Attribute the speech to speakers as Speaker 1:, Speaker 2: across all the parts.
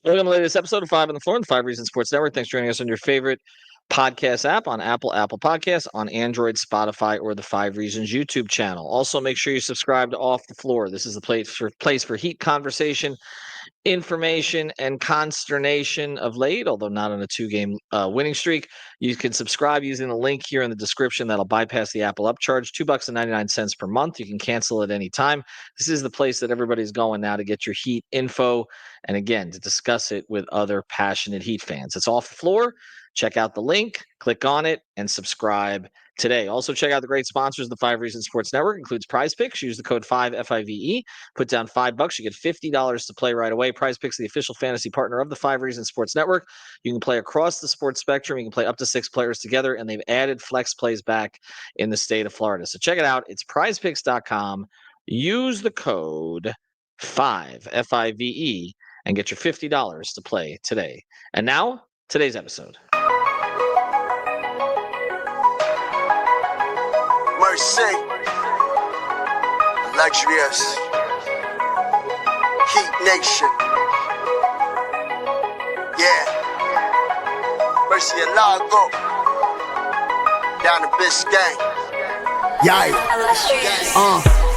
Speaker 1: Welcome to the latest episode of Five on the Floor on the Five Reasons Sports Network. Thanks for joining us on your favorite podcast app on Apple Podcasts, on Android, Spotify, or the Five Reasons YouTube channel. Also, make sure you subscribe to Off the Floor. This is the place for heat conversation, information, and consternation of late, although not on a two-game winning streak. You can subscribe using the link here in the description. That'll bypass the Apple upcharge, $2.99 per month. You can cancel at any time. This is the place that everybody's going now to get your Heat info, and again, to discuss it with other passionate Heat fans. It's Off the Floor. Check out the link, click on it, and subscribe today. Also, check out the great sponsors of the Five Reasons Sports Network. Includes Prize Picks. Use the code 5FIVE. Put down $5. You get $50 to play right away. Prize Picks, the official fantasy partner of the Five Reasons Sports Network. You can play across the sports spectrum. You can play up to 6 players together, and they've added flex plays back in the state of Florida. So check it out. It's prizepicks.com. Use the code 5FIVE and get your $50 to play today. And now, today's episode.
Speaker 2: Mercy, luxurious, Heat Nation, yeah, Mercy and Lago, down to Biscayne, yay,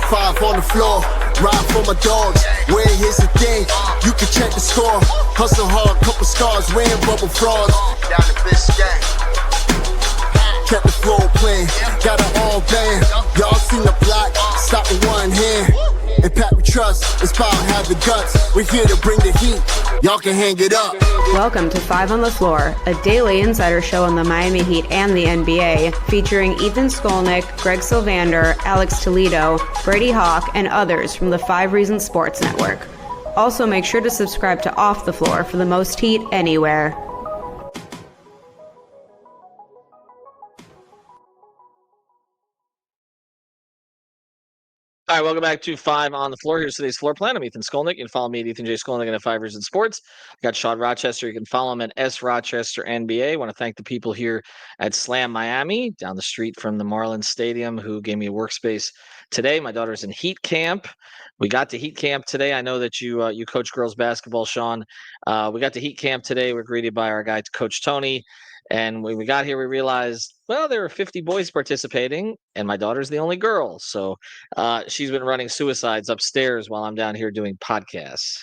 Speaker 2: five on the floor, ride for my dogs, where here's the thing, you can check the score, hustle hard, couple scars, wearing bubble frogs, down to Biscayne. Kept the floor playing, got it all banned. Y'all seen the block, stop with one hand. And Pat we trust, Inspire have the guts. We're here to bring the heat, y'all can hang it up.
Speaker 3: Welcome to Five on the Floor, a daily insider show on the Miami Heat and the NBA, featuring Ethan Skolnick, Greg Sylvander, Alex Toledo, Brady Hawk, and others from the Five Reasons Sports Network. Also, make sure to subscribe to Off the Floor for the most heat anywhere.
Speaker 1: All right, welcome back to Five on the Floor. Here's today's floor plan. I'm Ethan Skolnick. You can follow me at Ethan J. Skolnick at Five Reasons Sports. I got Sean Rochester. You can follow him at S. Rochester NBA. I want to thank the people here at Slam Miami, down the street from the Marlins Stadium, who gave me a workspace today. My daughter's in Heat Camp. We got to Heat Camp today. I know that you coach girls basketball, Sean. We got to Heat Camp today. We're greeted by our guy, Coach Tony. And when we got here, we realized, well, there were 50 boys participating, and my daughter's the only girl. So she's been running suicides upstairs while I'm down here doing podcasts.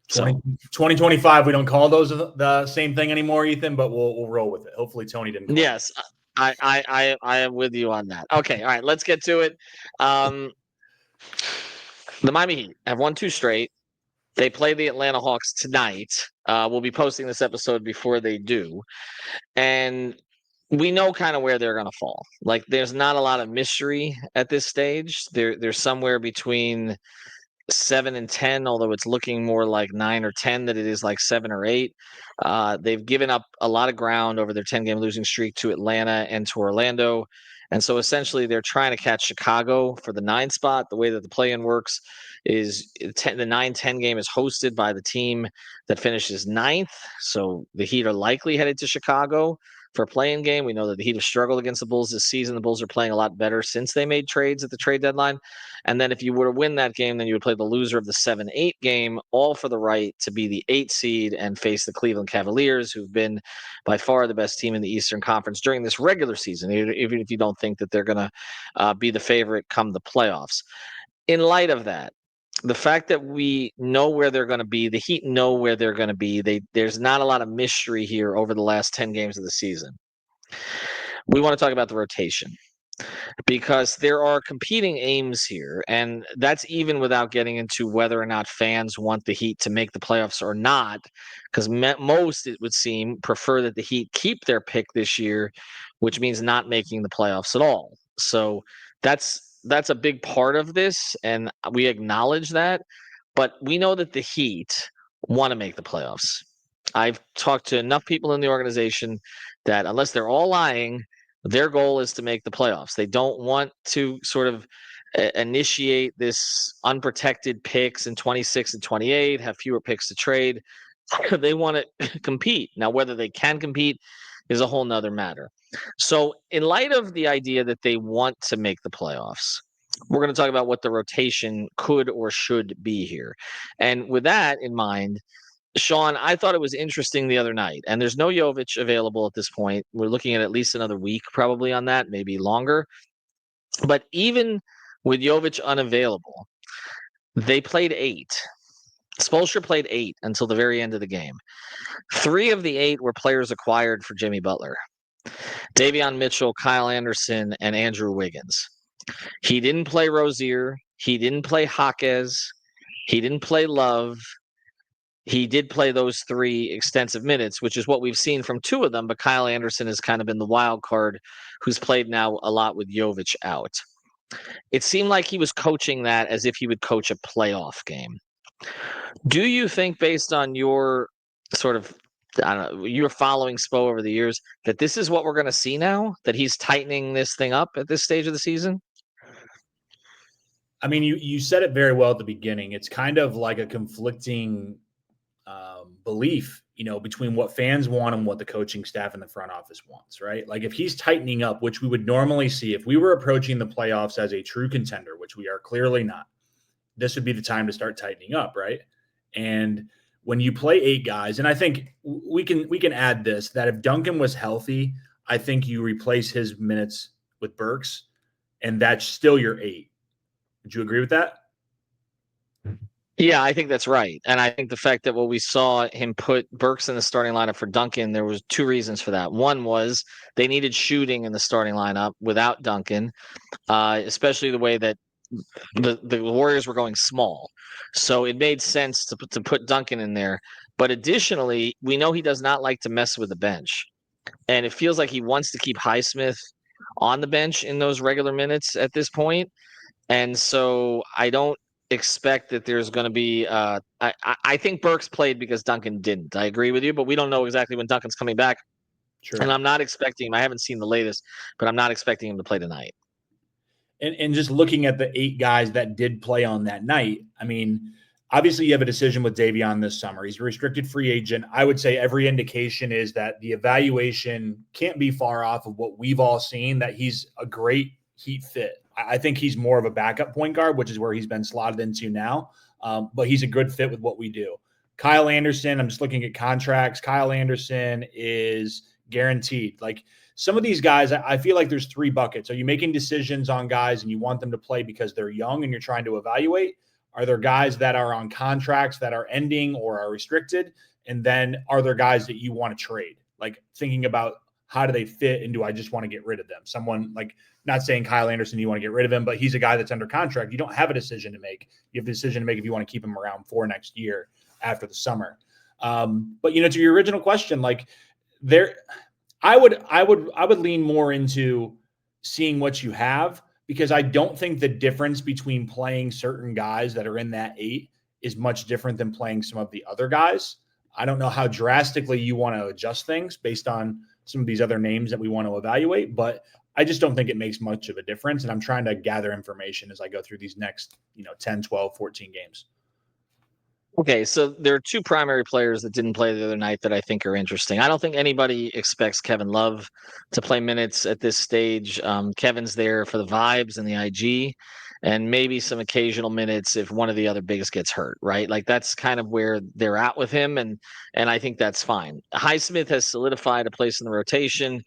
Speaker 4: 2025, we don't call those the same thing anymore, Ethan, but we'll roll with it. Hopefully Tony didn't.
Speaker 1: Yes, I am with you on that. Okay, all right, let's get to it. The Miami Heat have won 2 straight. They play the Atlanta Hawks tonight. We'll be posting this episode before they do. And we know kind of where they're going to fall. Like, there's not a lot of mystery at this stage. They're somewhere between 7 and 10, although it's looking more like 9 or 10 than it is like 7 or 8. They've given up a lot of ground over their 10-game losing streak to Atlanta and to Orlando. And so essentially they're trying to catch Chicago for the 9 spot. The way that the play-in works is the 9-10 game is hosted by the team that finishes 9th. So the Heat are likely headed to Chicago for a play-in game. We know that the Heat have struggled against the Bulls this season. The Bulls are playing a lot better since they made trades at the trade deadline. And then if you were to win that game, then you would play the loser of the 7-8 game, all for the right to be the 8 seed and face the Cleveland Cavaliers, who've been by far the best team in the Eastern Conference during this regular season, even if you don't think that they're going to be the favorite come the playoffs. In light of that, the fact that we know where they're going to be, the Heat know where they're going to be, there's not a lot of mystery here over the last 10 games of the season. We want to talk about the rotation, because there are competing aims here, and that's even without getting into whether or not fans want the Heat to make the playoffs or not, because most, it would seem, prefer that the Heat keep their pick this year, which means not making the playoffs at all. So that's a big part of this, and we acknowledge that, but we know that the Heat want to make the playoffs. I've talked to enough people in the organization that unless they're all lying, their goal is to make the playoffs. They don't want to sort of initiate this unprotected picks in 26 and 28, have fewer picks to trade. They want to compete. Now, whether they can compete is a whole nother matter. So in light of the idea that they want to make the playoffs, we're going to talk about what the rotation could or should be here. And with that in mind, Sean, I thought it was interesting the other night, and there's no Jovic available at this point. We're looking at least another week probably on that, maybe longer. But even with Jovic unavailable, they played 8. Spoelstra played 8 until the very end of the game. 3 of the 8 were players acquired for Jimmy Butler. Davion Mitchell, Kyle Anderson, and Andrew Wiggins. He didn't play Rozier. He didn't play Jaquez. He didn't play Love. He did play those 3 extensive minutes, which is what we've seen from 2 of them, but Kyle Anderson has kind of been the wild card who's played now a lot with Jovic out. It seemed like he was coaching that as if he would coach a playoff game. Do you think, based on your sort of, I don't know, you're following Spo over the years, that this is what we're going to see now, that he's tightening this thing up at this stage of the season?
Speaker 4: I mean, you said it very well at the beginning. It's kind of like a conflicting belief, between what fans want and what the coaching staff and the front office wants, right? Like if he's tightening up, which we would normally see if we were approaching the playoffs as a true contender, which we are clearly not, this would be the time to start tightening up, right? And when you play 8 guys, and I think we can add this, that if Duncan was healthy, I think you replace his minutes with Burks, and that's still your 8. Would you agree with that?
Speaker 1: Yeah, I think that's right. And I think the fact that we saw him put Burks in the starting lineup for Duncan, there was 2 reasons for that. One was they needed shooting in the starting lineup without Duncan, especially the way that the Warriors were going small. So it made sense to put Duncan in there. But additionally, we know he does not like to mess with the bench. And it feels like he wants to keep Highsmith on the bench in those regular minutes at this point. And so I don't expect that there's going to be I think Burks played because Duncan didn't. I agree with you, but we don't know exactly when Duncan's coming back.
Speaker 4: Sure.
Speaker 1: And I'm not expecting him. I haven't seen the latest, but I'm not expecting him to play tonight.
Speaker 4: And just looking at the 8 guys that did play on that night, I mean, obviously you have a decision with Davion this summer. He's a restricted free agent. I would say every indication is that the evaluation can't be far off of what we've all seen, that he's a great Heat fit. I think he's more of a backup point guard, which is where he's been slotted into now. But he's a good fit with what we do. Kyle Anderson, I'm just looking at contracts. Kyle Anderson is guaranteed. Like some of these guys, I feel like there's 3 buckets. Are you making decisions on guys and you want them to play because they're young and you're trying to evaluate? Are there guys that are on contracts that are ending or are restricted? And then are there guys that you want to trade? Like thinking about how do they fit and do I just want to get rid of them? Someone like, not saying Kyle Anderson, you want to get rid of him, but he's a guy that's under contract. You don't have a decision to make. You have a decision to make if you want to keep him around for next year after the summer. But to your original question, like I would lean more into seeing what you have, because I don't think the difference between playing certain guys that are in that 8 is much different than playing some of the other guys. I don't know how drastically you want to adjust things based on some of these other names that we want to evaluate, but I just don't think it makes much of a difference. And I'm trying to gather information as I go through these next, 10, 12, 14 games.
Speaker 1: Okay, so there are 2 primary players that didn't play the other night that I think are interesting. I don't think anybody expects Kevin Love to play minutes at this stage. Kevin's there for the vibes and the IG, and maybe some occasional minutes if one of the other bigs gets hurt, right? Like that's kind of where they're at with him, and I think that's fine. Highsmith has solidified a place in the rotation.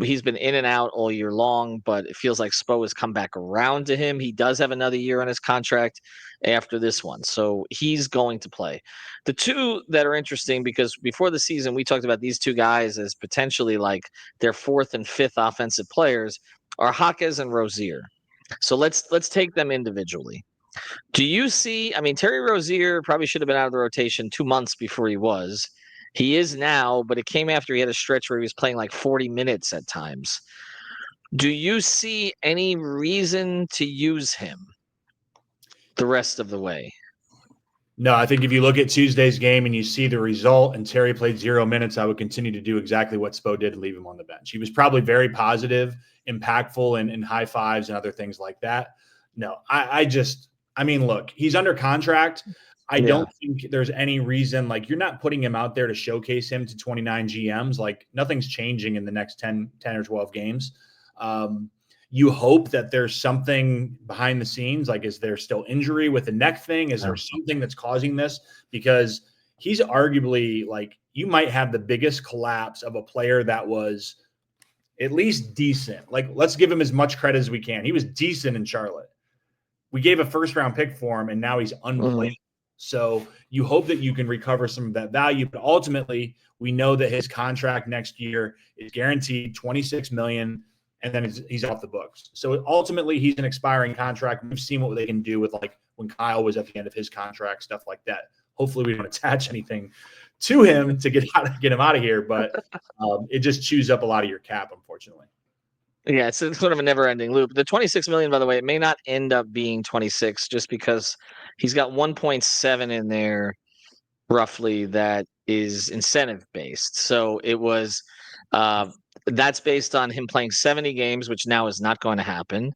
Speaker 1: He's been in and out all year long, but it feels like Spo has come back around to him. He does have another year on his contract after this one, so he's going to play. The 2 that are interesting, because before the season we talked about these 2 guys as potentially like their 4th and 5th offensive players, are Jaquez and Rozier. So let's take them individually. Do you see, I mean, Terry Rozier probably should have been out of the rotation 2 months before he was. He is now, but it came after he had a stretch where he was playing like 40 minutes at times. Do you see any reason to use him the rest of the way?
Speaker 4: No, I think if you look at Tuesday's game and you see the result and Terry played 0 minutes, I would continue to do exactly what Spo did and leave him on the bench. He was probably very positive, impactful, and high fives and other things like that. No, I mean, look, he's under contract. I don't think there's any reason, like you're not putting him out there to showcase him to 29 GMs. Like nothing's changing in the next 10 or 12 games. You hope that there's something behind the scenes. Like, is there still injury with the neck thing? Is there something that's causing this? Because he's arguably like you might have the biggest collapse of a player that was at least decent. Like, let's give him as much credit as we can. He was decent in Charlotte. We gave a first-round pick for him, and now he's unplayable. So you hope that you can recover some of that value, but ultimately we know that his contract next year is guaranteed $26 million, and then he's off the books. So ultimately he's an expiring contract. We've seen what they can do with like when Kyle was at the end of his contract, stuff like that. Hopefully we don't attach anything to him to get him out of here, but it just chews up a lot of your cap, unfortunately.
Speaker 1: Yeah, it's sort of a never-ending loop. The $26 million, by the way, it may not end up being 26 just because he's got 1.7 in there roughly that is incentive-based. So it was that's based on him playing 70 games, which now is not going to happen,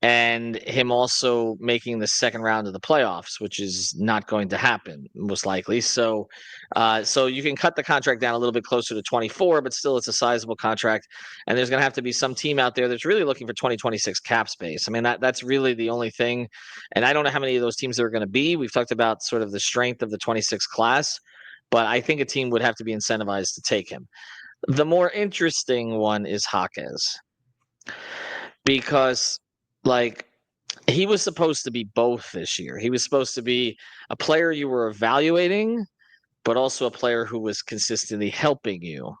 Speaker 1: and him also making the second round of the playoffs, which is not going to happen most likely. So you can cut the contract down a little bit closer to 24, but still it's a sizable contract. And there's going to have to be some team out there that's really looking for 2026 cap space. I mean, that's really the only thing. And I don't know how many of those teams there are going to be. We've talked about sort of the strength of the 26 class, but I think a team would have to be incentivized to take him. The more interesting one is Jaquez, because like he was supposed to be both this year. He was supposed to be a player you were evaluating, but also a player who was consistently helping you.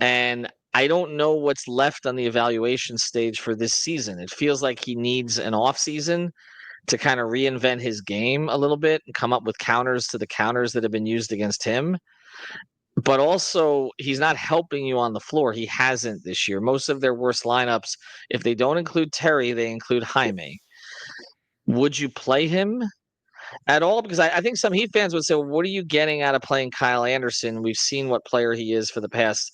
Speaker 1: And I don't know what's left on the evaluation stage for this season. It feels like he needs an off season to kind of reinvent his game a little bit and come up with counters to the counters that have been used against him. But also, he's not helping you on the floor. He hasn't this year. Most of their worst lineups, if they don't include Terry, they include Jaime. Would you play him at all? Because I think some Heat fans would say, well, what are you getting out of playing Kyle Anderson? We've seen what player he is for the past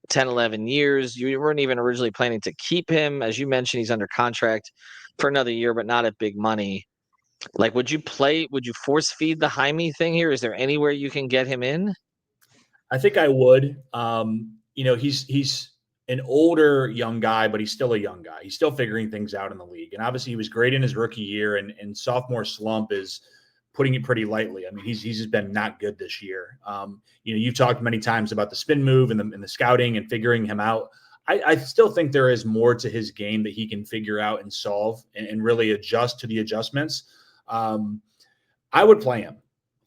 Speaker 1: 10, 11 years. You weren't even originally planning to keep him. As you mentioned, he's under contract for another year, but not at big money. Like, would you force feed the Jaime thing here? Is there anywhere you can get him in?
Speaker 4: I think I would. He's an older young guy, but he's still a young guy. He's still figuring things out in the league. And obviously he was great in his rookie year, and sophomore slump is putting it pretty lightly. I mean, he's just been not good this year. You've talked many times about the spin move and the scouting and figuring him out. I still think there is more to his game that he can figure out and solve and really adjust to the adjustments. I would play him.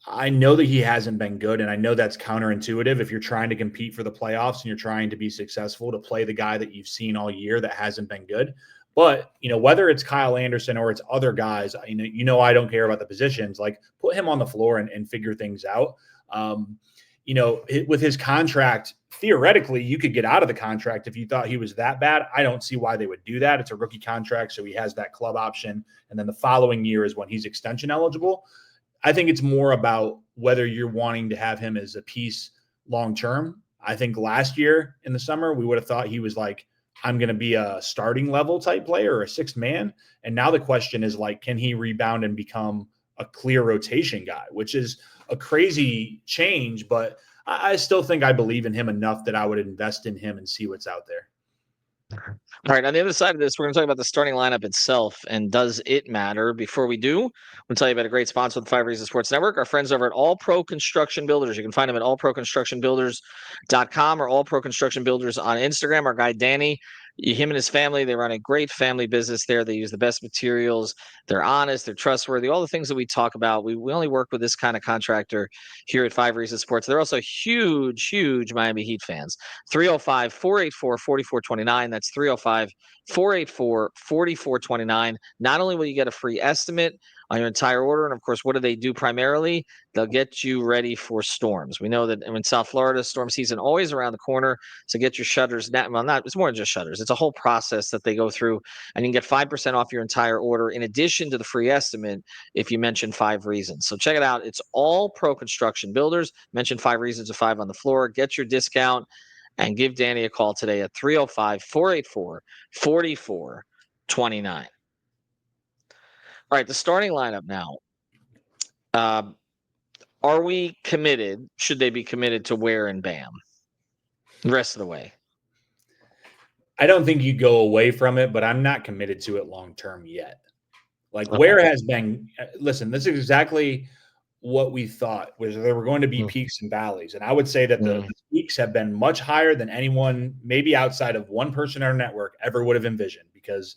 Speaker 4: I know that he hasn't been good, and I know that's counterintuitive if you're trying to compete for the playoffs and you're trying to be successful, to play the guy that you've seen all year that hasn't been good. But, whether it's Kyle Anderson or it's other guys, I don't care about the positions. Like, put him on the floor and figure things out. With his contract, theoretically, you could get out of the contract if you thought he was that bad. I don't see why they would do that. It's a rookie contract, so he has that club option. And then the following year is when he's extension eligible. I think it's more about whether you're wanting to have him as a piece long-term. I think last year in the summer, we would have thought he was like, I'm going to be a starting level type player or a sixth man. And now the question is like, can he rebound and become a clear rotation guy, which is a crazy change, but I still think I believe in him enough that I would invest in him and see what's out there.
Speaker 1: All right, on the other side of this, we're going to talk about the starting lineup itself, and does it matter? Before we do, I'm going to tell you about a great sponsor of the 5 Reasons Sports Network, our friends over at All Pro Construction Builders. You can find them at allproconstructionbuilders.com or All Pro Construction Builders on Instagram. Our guy, Danny, him and his family, they run a great family business there. They use the best materials. They're honest. They're trustworthy. All the things that we talk about. We only work with this kind of contractor here at 5 Reasons Sports. They're also huge Miami Heat fans. 305-484-4429. That's 305-484-4429. Not only will you get a free estimate on your entire order, and of course, what do they do primarily? They'll get you ready for storms. We know that in South Florida, storm season always around the corner. So get your shutters. It's more than just shutters. It's a whole process that they go through, and you can get 5% off your entire order in addition to the free estimate if you mention 5 Reasons. So check it out. It's All Pro Construction Builders. Mention 5 Reasons or 5 on the floor. Get your discount and give Danny a call today at 305-484-4429. All right, the starting lineup now. Are we committed? Should they be committed to Ware and Bam the rest of the way?
Speaker 4: I don't think you go away from it, but I'm not committed to it long term yet. Like, okay. Ware has been – listen, this is exactly what we thought was there were going to be peaks and valleys. And I would say that the peaks have been much higher than anyone, maybe outside of one person in our network, ever would have envisioned, because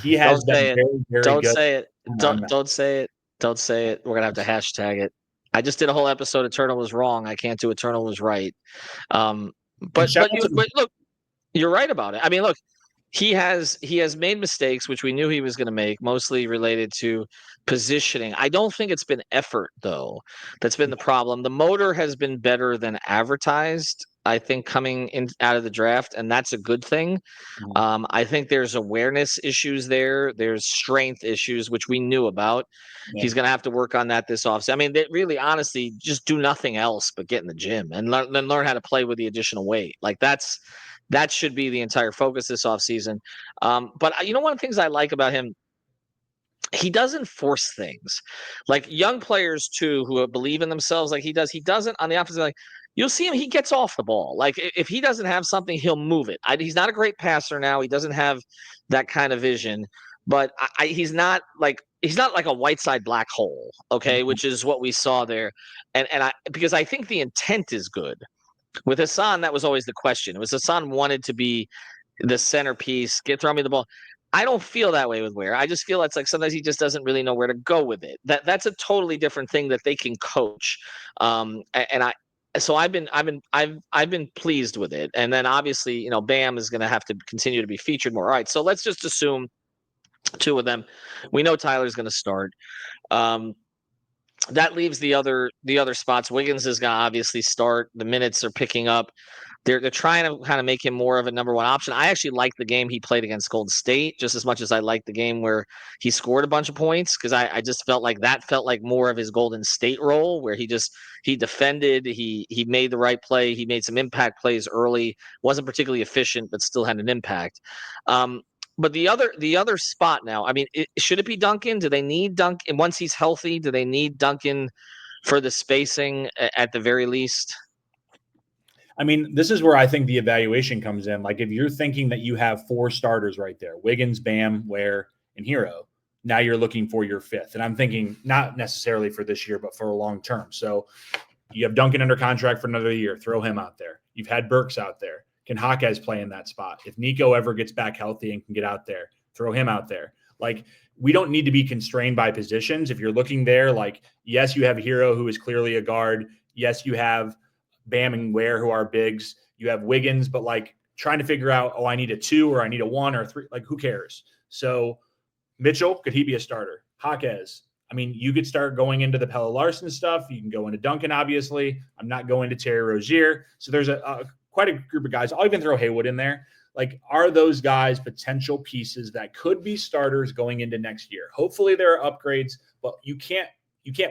Speaker 4: he has been very, very
Speaker 1: Don't
Speaker 4: good.
Speaker 1: say it. Don't say it. Don't say it. We're gonna have to hashtag it. I just did a whole episode. Eternal was wrong. I can't do Eternal was right. But look, you're right about it. I mean, look, he has made mistakes, which we knew he was going to make, mostly related to positioning. I don't think it's been effort, though, that's been the problem. The motor has been better than advertised, I think, coming in out of the draft, and that's a good thing. I think there's awareness issues there. There's strength issues, which we knew about.
Speaker 4: Yeah.
Speaker 1: He's going to have to work on that this offseason. I mean, they really, honestly, just do nothing else but get in the gym and learn how to play with the additional weight. Like that should be the entire focus this offseason. But one of the things I like about him, he doesn't force things. Like young players too, who believe in themselves, like he does. He doesn't on the opposite. Like you'll see him, he gets off the ball. Like if he doesn't have something, he'll move it. He's not a great passer now. He doesn't have that kind of vision. But he's not like a Whiteside black hole, okay, which is what we saw there. And because I think the intent is good. With Hassan, that was always the question. It was Hassan wanted to be the centerpiece, throw me the ball. I don't feel that way with Ware. I just feel it's like sometimes he just doesn't really know where to go with it. That's a totally different thing that they can coach. So I've been pleased with it. And then obviously, Bam is going to have to continue to be featured more. All right, so let's just assume two of them. We know Tyler's going to start. That leaves the other spots. Wiggins is going to obviously start. The minutes are picking up. They're trying to kind of make him more of a number one option. I actually like the game he played against Golden State just as much as I like the game where he scored a bunch of points, because I just felt like more of his Golden State role, where he defended, he made the right play, he made some impact plays early, wasn't particularly efficient, but still had an impact. But the other spot now, I mean, should it be Duncan? Do they need Duncan once he's healthy? Do they need Duncan for the spacing at the very least?
Speaker 4: I mean, this is where I think the evaluation comes in. Like if you're thinking that you have four starters right there, Wiggins, Bam, Ware, and Hero, now you're looking for your fifth. And I'm thinking not necessarily for this year, but for a long term. So you have Duncan under contract for another year. Throw him out there. You've had Burks out there. Can Hawkes play in that spot? If Nico ever gets back healthy and can get out there, throw him out there. Like we don't need to be constrained by positions. If you're looking there, like, yes, you have Hero, who is clearly a guard. Yes, you have Bam and Ware, who are bigs. You have Wiggins, but like trying to figure out, I need a 2 or I need a 1 or 3. Like, who cares? So Mitchell, could he be a starter? Hawkes. I mean, you could start going into the Pelle Larsson stuff. You can go into Duncan, obviously. I'm not going to Terry Rozier. So there's quite a group of guys. I'll even throw Haywood in there. Like, are those guys potential pieces that could be starters going into next year? Hopefully there are upgrades, but you can't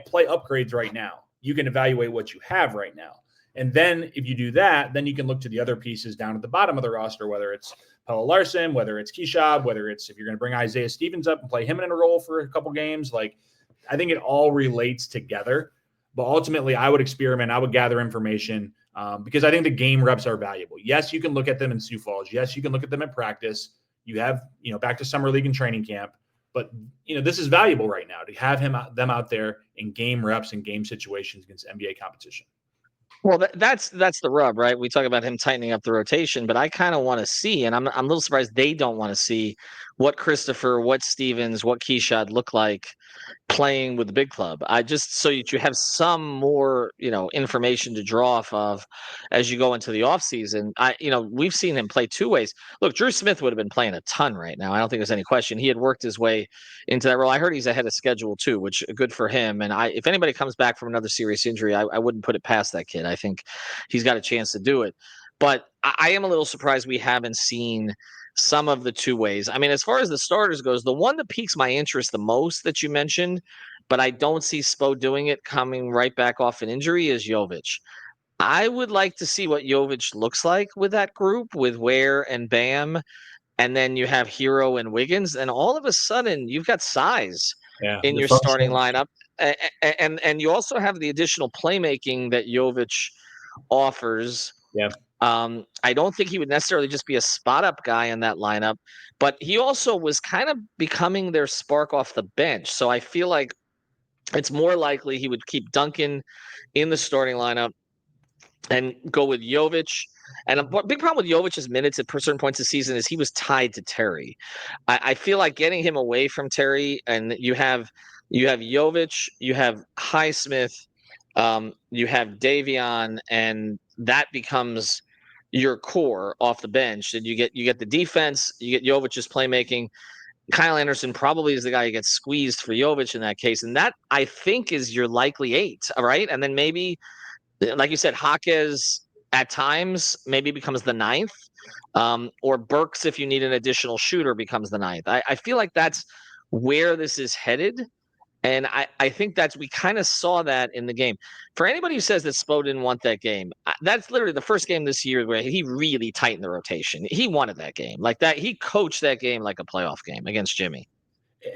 Speaker 4: play upgrades right now. You can evaluate what you have right now. And then if you do that, then you can look to the other pieces down at the bottom of the roster, whether it's Pelle Larsson, whether it's Keshab, whether it's if you're going to bring Isaiah Stevens up and play him in a role for a couple games. Like, I think it all relates together. But ultimately, I would experiment. I would gather information because I think the game reps are valuable. Yes, you can look at them in Sioux Falls. Yes, you can look at them at practice. You have, back to summer league and training camp. But, this is valuable right now to have them out there in game reps and game situations against NBA competition.
Speaker 1: Well, that's the rub, right? We talk about him tightening up the rotation, but I kind of want to see, and I'm a little surprised they don't want to see what Christopher, what Stevens, what Keshad look like playing with the big club. I just so that you have some more, information to draw off of as you go into the offseason. We've seen him play two ways. Look, Drew Smith would have been playing a ton right now. I don't think there's any question. He had worked his way into that role. I heard he's ahead of schedule too, which good for him. And if anybody comes back from another serious injury, I wouldn't put it past that kid. I think he's got a chance to do it. But I am a little surprised we haven't seen some of the two ways. I mean, as far as the starters goes, the one that piques my interest the most that you mentioned, but I don't see Spo doing it coming right back off an injury, is Jovic. I would like to see what Jovic looks like with that group, with Ware and Bam, and then you have Hero and Wiggins, and all of a sudden you've got size in your starting lineup, and you also have the additional playmaking that Jovic offers.
Speaker 4: Yeah.
Speaker 1: I don't think he would necessarily just be a spot up guy in that lineup, but he also was kind of becoming their spark off the bench. So I feel like it's more likely he would keep Duncan in the starting lineup and go with Jovic. And a big problem with Jovic's minutes at certain points of the season is he was tied to Terry. I feel like getting him away from Terry, and you have Jovic, you have Highsmith, you have Davion, and that becomes your core off the bench. And you get the defense, you get Jovic's playmaking. Kyle Anderson probably is the guy who gets squeezed for Jovic in that case, and that I think is your likely 8. All right, and then maybe, like you said, Jaquez at times maybe becomes the 9th, or Burks, if you need an additional shooter, becomes the 9th. I feel like that's where this is headed. And I think we kind of saw that in the game. For anybody who says that Spo didn't want that game, that's literally the first game this year where he really tightened the rotation. He wanted that game like that. He coached that game like a playoff game against Jimmy.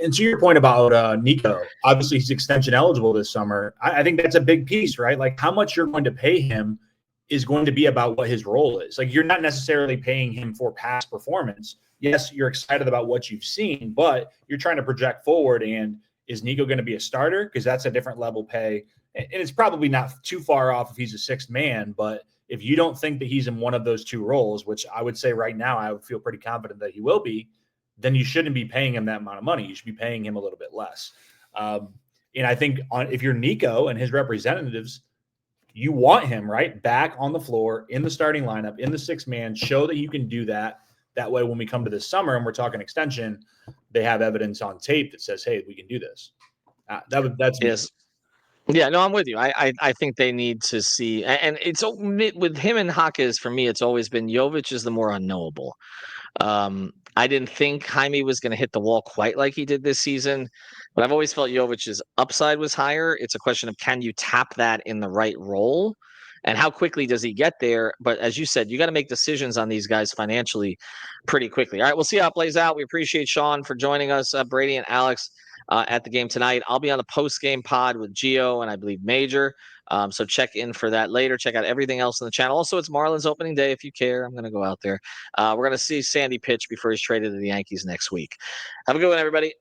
Speaker 4: And to your point about Nico, obviously he's extension eligible this summer. I think that's a big piece, right? Like how much you're going to pay him is going to be about what his role is. Like you're not necessarily paying him for past performance. Yes, you're excited about what you've seen, but you're trying to project forward. And is Nico going to be a starter? Because that's a different level pay. And it's probably not too far off if he's a 6th man. But if you don't think that he's in one of those 2 roles, which I would say right now I would feel pretty confident that he will be, then you shouldn't be paying him that amount of money. You should be paying him a little bit less. And I think if you're Nico and his representatives, you want him back on the floor in the starting lineup, in the 6th man, show that you can do that. That way, when we come to this summer and we're talking extension, they have evidence on tape that says, hey, we can do this. That's
Speaker 1: yes. Yeah, no, I'm with you. I think they need to see, and it's with him and Jaquez, for me, it's always been Jovic is the more unknowable. I didn't think Jaime was going to hit the wall quite like he did this season, but I've always felt Jovic's upside was higher. It's a question of, can you tap that in the right role, and how quickly does he get there? But as you said, you got to make decisions on these guys financially pretty quickly. All right, we'll see how it plays out. We appreciate Sean for joining us, Brady and Alex, at the game tonight. I'll be on the post-game pod with Gio and I believe Major. So check in for that later. Check out everything else on the channel. Also, it's Marlins opening day. If you care, I'm going to go out there. We're going to see Sandy pitch before he's traded to the Yankees next week. Have a good one, everybody.